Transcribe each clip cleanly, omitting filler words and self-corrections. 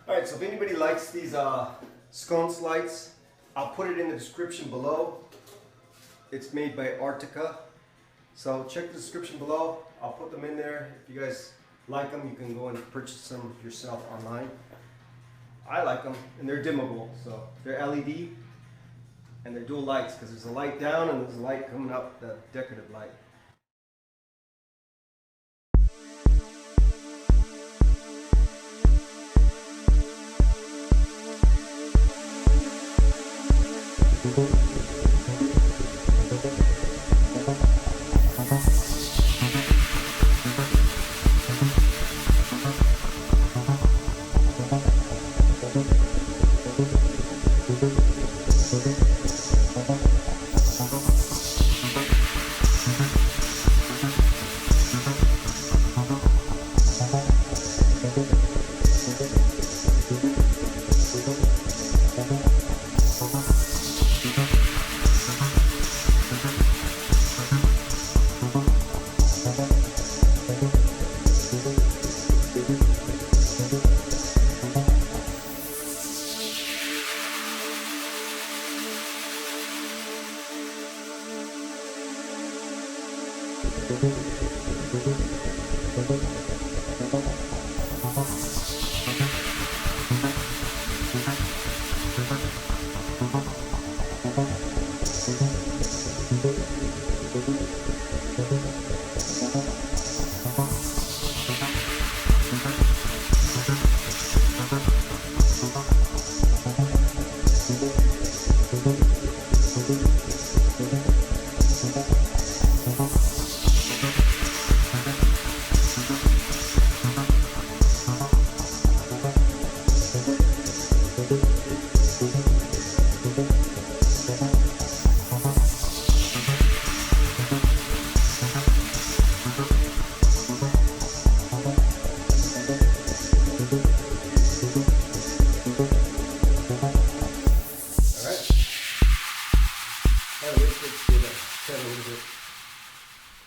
Alright, so if anybody likes these sconce lights, I'll put it in the description below. It's made by ARTIKA. So check the description below. I'll put them in there. If you guys like them, you can go and purchase them yourself online. I like them, and they're dimmable. So they're LED, and they're dual lights because there's a light down and there's a light coming up, the decorative light.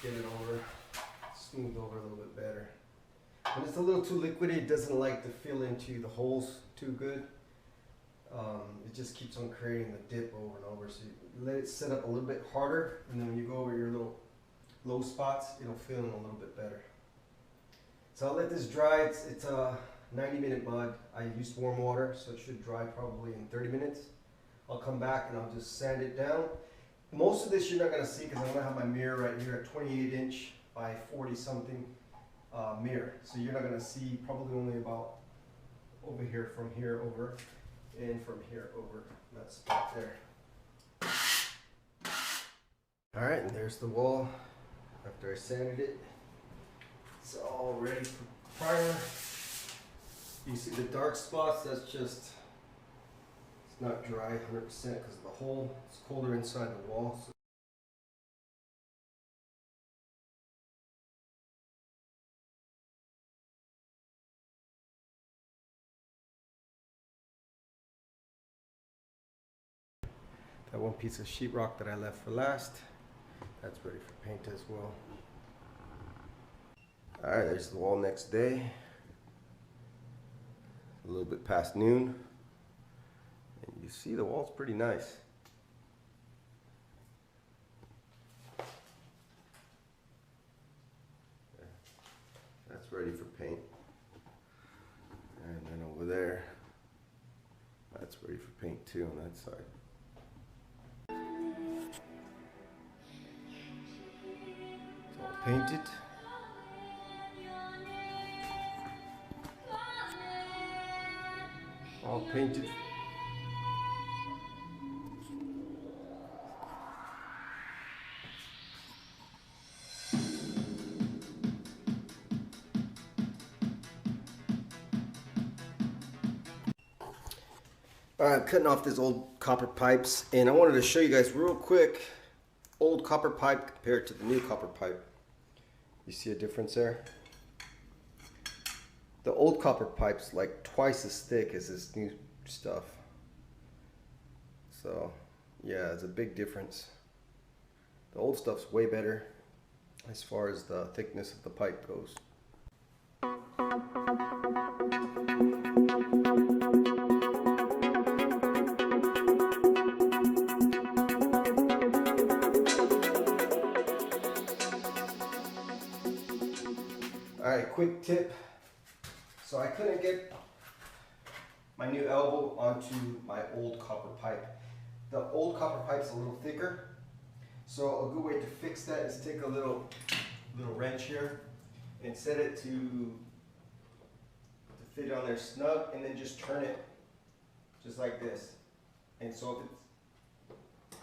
Get it over, smoothed over a little bit better. When it's a little too liquidy, it doesn't like to fill into the holes too good. It just keeps on creating the dip over and over. So you let it set up a little bit harder, and then when you go over your little low spots, it'll fill in a little bit better. So I'll let this dry. It's a 90-minute mud. I used warm water, so it should dry probably in 30 minutes. I'll come back and I'll just sand it down. Most of this you're not going to see because I'm going to have my mirror right here at 28-inch by 40-something mirror. So you're not going to see probably only about over here, from here over, and from here over, that spot there. Alright, and there's the wall after I sanded it. It's all ready for primer. You see the dark spots, that's just, it's not dry 100% because of the hole. It's colder inside the wall. So that one piece of sheetrock that I left for last, that's ready for paint as well. Alright, there's the wall next day. A little bit past noon. And you see the wall's pretty nice. That's ready for paint. And then over there, that's ready for paint too on that side. It's all painted. All painted. Alright, I'm cutting off these old copper pipes, and I wanted to show you guys real quick old copper pipe compared to the new copper pipe. You see a difference there? The old copper pipe's like twice as thick as this new stuff. So yeah, it's a big difference. The old stuff's way better as far as the thickness of the pipe goes. quick tip. So I couldn't get my new elbow onto my old copper pipe. The old copper pipe's a little thicker. So a good way to fix that is take a little wrench here and set it to fit on there snug, and then just turn it just like this. And so if it's,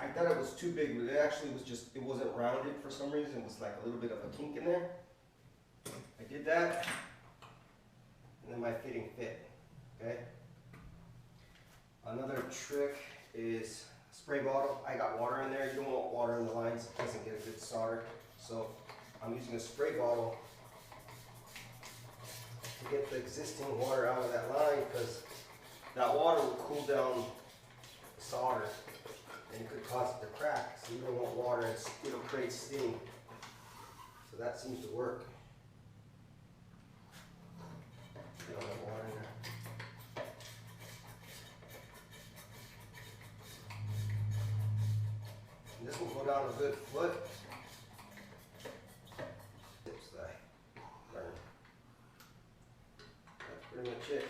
I thought it was too big, but it actually was just, it wasn't rounded for some reason. It was like a little bit of a kink in there. I did that, and then my fitting fit, okay? Another trick is spray bottle. I got water in there. You don't want water in the lines. It doesn't get a good solder. So I'm using a spray bottle to get the existing water out of that line, because that water will cool down the solder and it could cause it to crack. So you don't want water, it'll create steam. So that seems to work. You don't have water in there. And this will go down a good foot. Tips that I learned. That's pretty much it.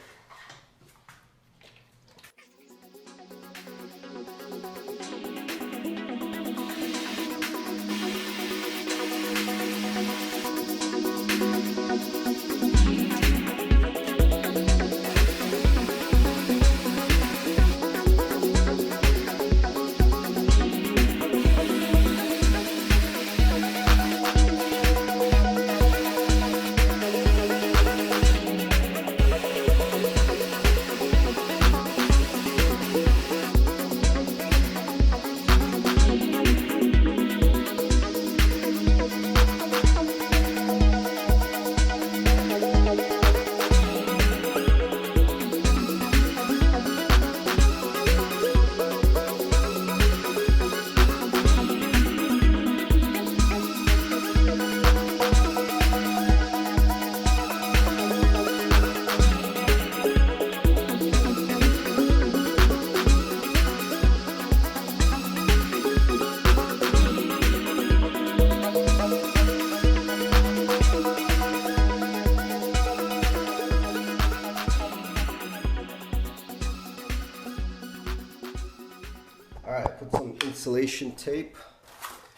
Alright, put some insulation tape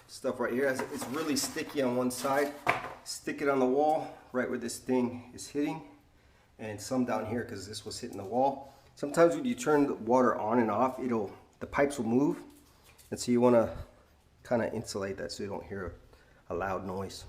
stuff right here. It's really sticky on one side. Stick it on the wall right where this thing is hitting, and some down here because this was hitting the wall. Sometimes when you turn the water on and off, the pipes will move, and so you want to kind of insulate that so you don't hear a loud noise.